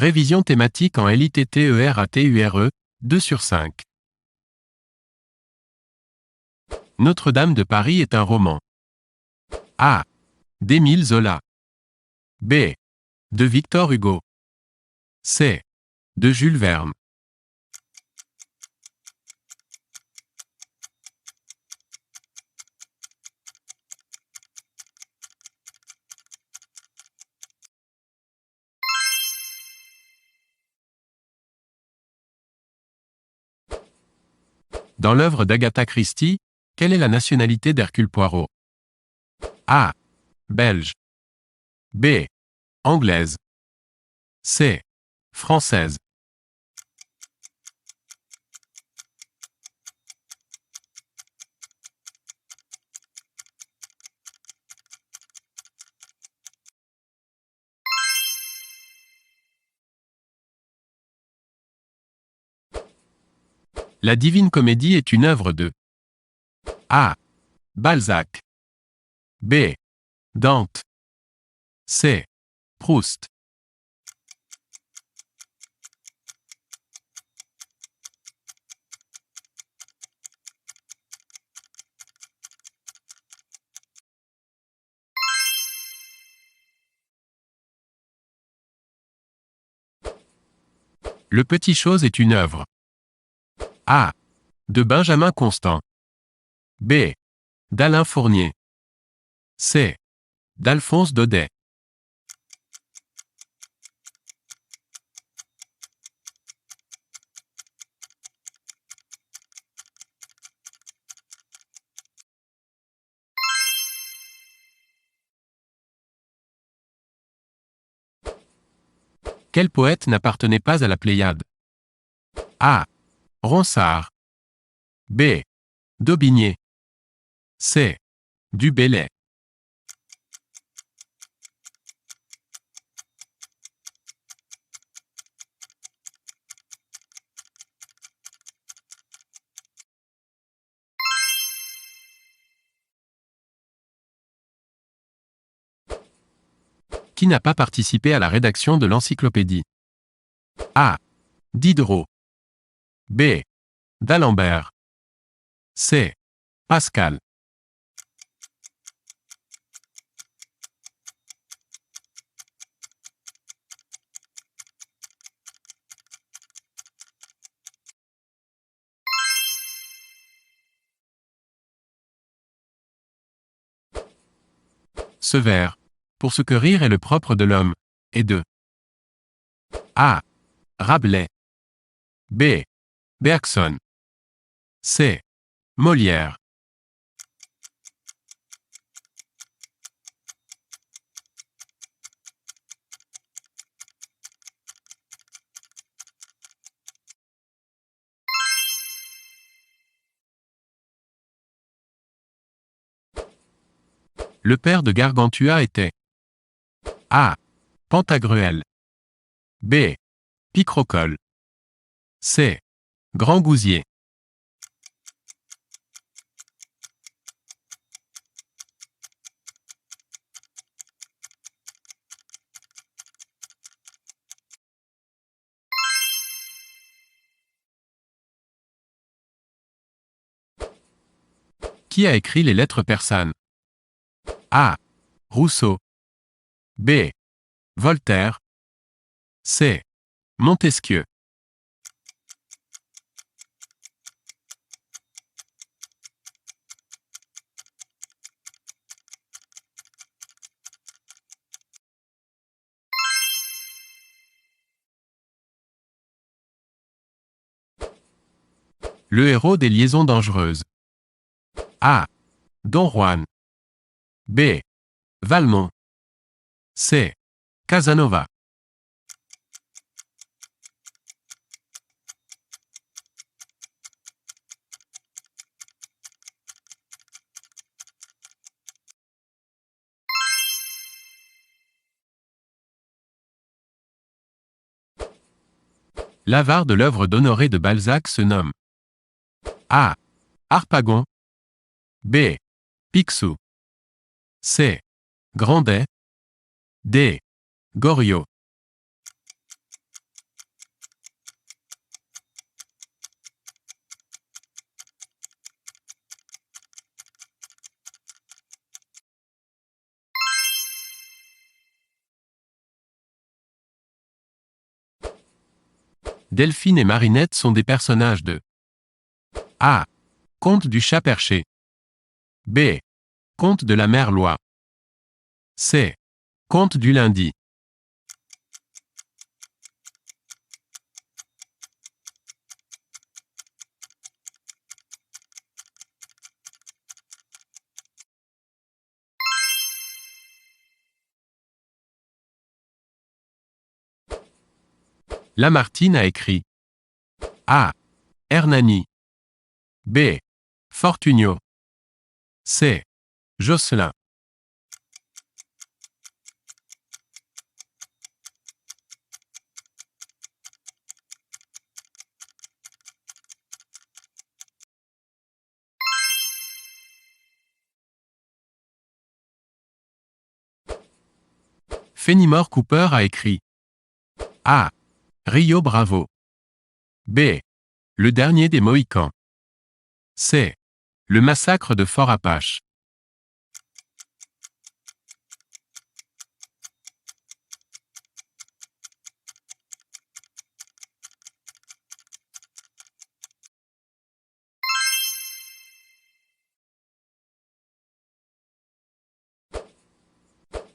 Révision thématique en LITTERATURE, 2 sur 5. Notre-Dame de Paris est un roman. A. D'Émile Zola. B. De Victor Hugo. C. De Jules Verne. Dans l'œuvre d'Agatha Christie, quelle est la nationalité d'Hercule Poirot? A. Belge. B. Anglaise. C. Française. La Divine Comédie est une œuvre de A. Balzac. B. Dante. C. Proust. Le Petit Chose est une œuvre. A. De Benjamin Constant. B. d'Alain Fournier. C. d'Alphonse Daudet. Quel poète n'appartenait pas à la Pléiade? A. Ronsard. B. d'Aubigné. C. du Bellay. Qui n'a pas participé à la rédaction de l'encyclopédie? A. Diderot. B. d'Alembert. C. Pascal. Ce vers, pour ce que rire est le propre de l'homme, est de A. Rabelais. B. Bergson. C. Molière. Le père de Gargantua était A. Pantagruel. B. Picrocole. C. Grand Gousier. Qui a écrit les lettres persanes? A. Rousseau. B. Voltaire. C. Montesquieu. Le héros des liaisons dangereuses. A. Don Juan. B. Valmont. C. Casanova. L'avare de l'œuvre d'Honoré de Balzac se nomme A. Harpagon. B. Picsou. C. Grandet. D. Goriot. Delphine et Marinette sont des personnages de A. Conte du chat perché. B. Conte de la mère Loi. C. Conte du lundi. Lamartine a écrit A. Hernani. B. Fortunio. C. Josselin. Fenimore Cooper a écrit A. Rio Bravo. B. Le dernier des Mohicans. C. Le massacre de Fort Apache.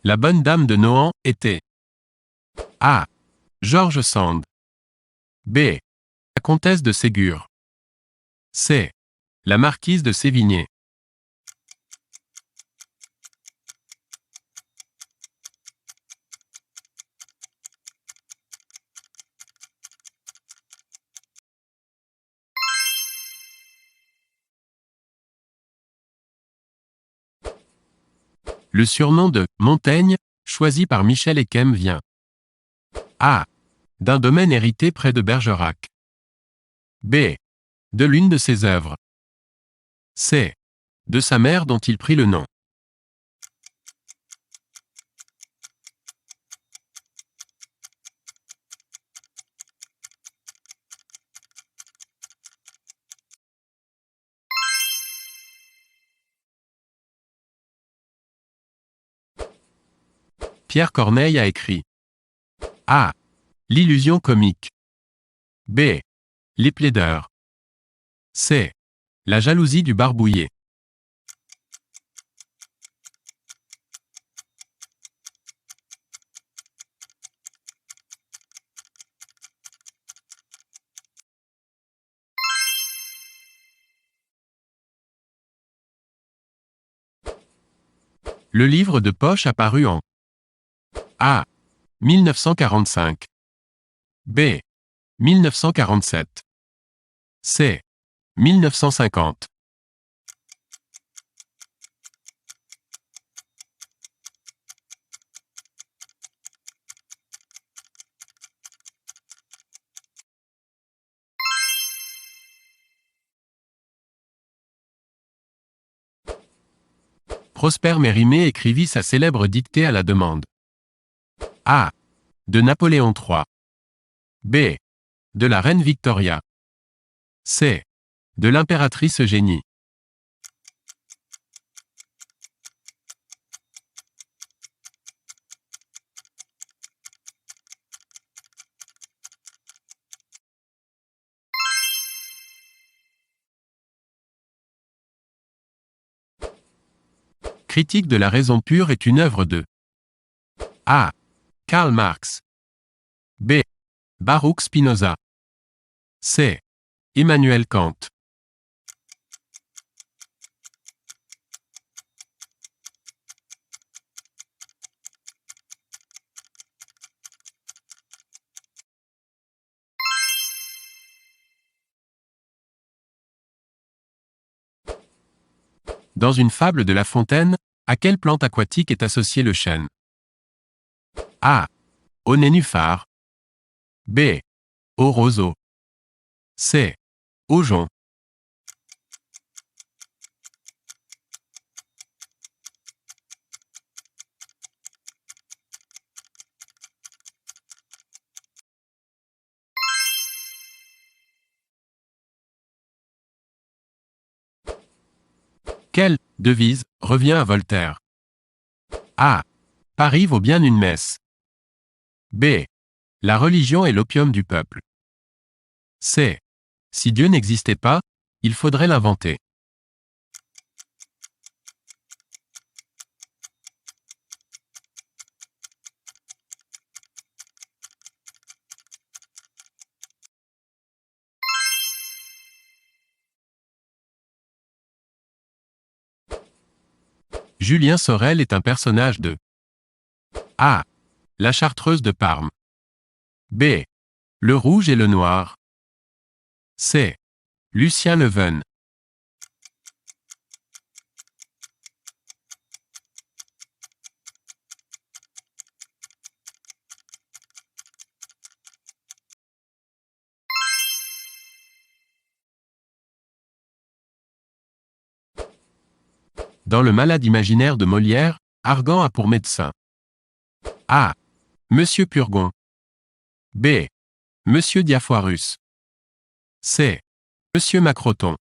La bonne dame de Nohant était A. George Sand. B. La comtesse de Ségur. C. La marquise de Sévigné. Le surnom de Montaigne, choisi par Michel Ekem vient A. D'un domaine hérité près de Bergerac. B. De l'une de ses œuvres. C. De sa mère dont il prit le nom. Pierre Corneille a écrit A. L'illusion comique. B. Les plaideurs. C. La jalousie du barbouillé. Le livre de poche apparu en A. 1945. B. 1947. C. 1950. Prosper Mérimée écrivit sa célèbre dictée à la demande. A. De Napoléon III. B. De la reine Victoria. C. De l'impératrice Eugénie. Critique de la raison pure est une œuvre de A. Karl Marx. B. Baruch Spinoza. C. Emmanuel Kant. Dans une fable de La Fontaine, à quelle plante aquatique est associé le chêne? A. Au nénuphar. B. Au roseau. C. Au jonc. Quelle devise revient à Voltaire? A. Paris vaut bien une messe. B. La religion est l'opium du peuple. C. Si Dieu n'existait pas, il faudrait l'inventer. Julien Sorel est un personnage de A. La Chartreuse de Parme. B. Le rouge et le noir. C. Lucien Leven. Dans le Malade imaginaire de Molière, Argan a pour médecin A. Monsieur Purgon. B. Monsieur Diafoirus. C. Monsieur Macroton.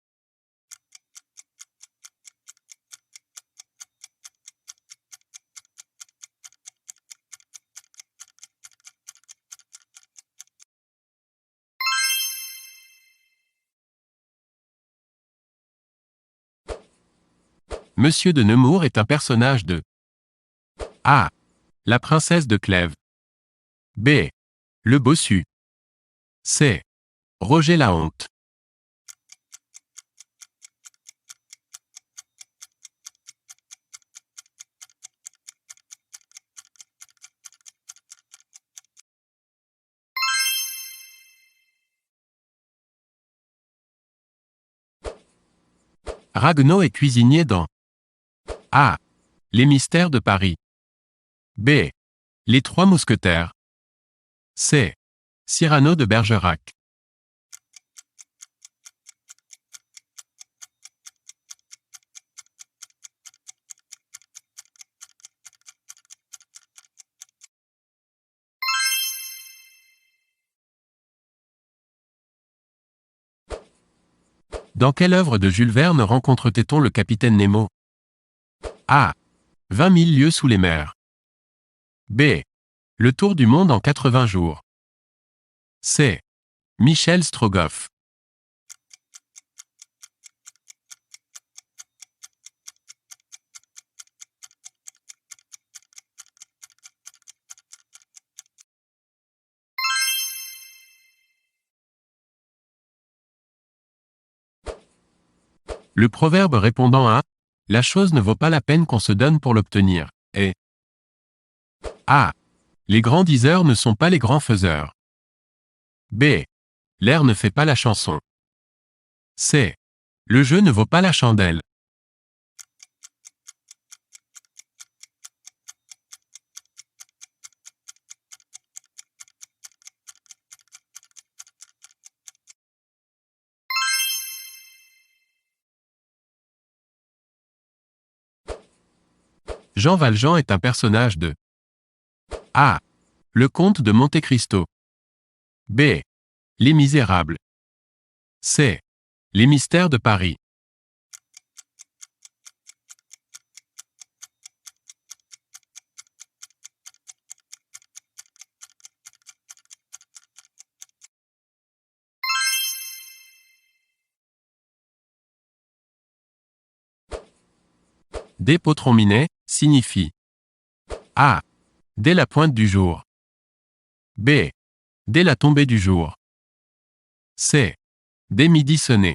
Monsieur de Nemours est un personnage de A. La princesse de Clèves. B. Le bossu. C. Roger la honte. Ragueneau est cuisinier dans A. Les mystères de Paris. B. Les Trois Mousquetaires. C. Cyrano de Bergerac. Dans quelle œuvre de Jules Verne rencontre-t-on le capitaine Nemo? A. 20 000 lieues sous les mers. B. Le tour du monde en 80 jours. C. Michel Strogoff. Le proverbe répondant à « La chose ne vaut pas la peine qu'on se donne pour l'obtenir » est A. Les grands diseurs ne sont pas les grands faiseurs. B. L'air ne fait pas la chanson. C. Le jeu ne vaut pas la chandelle. Jean Valjean est un personnage de A. Le comte de Monte Cristo. B. Les Misérables. C. Les mystères de Paris. D. Potron-Minet signifie A. Dès la pointe du jour. B. Dès la tombée du jour. C. Dès midi sonné.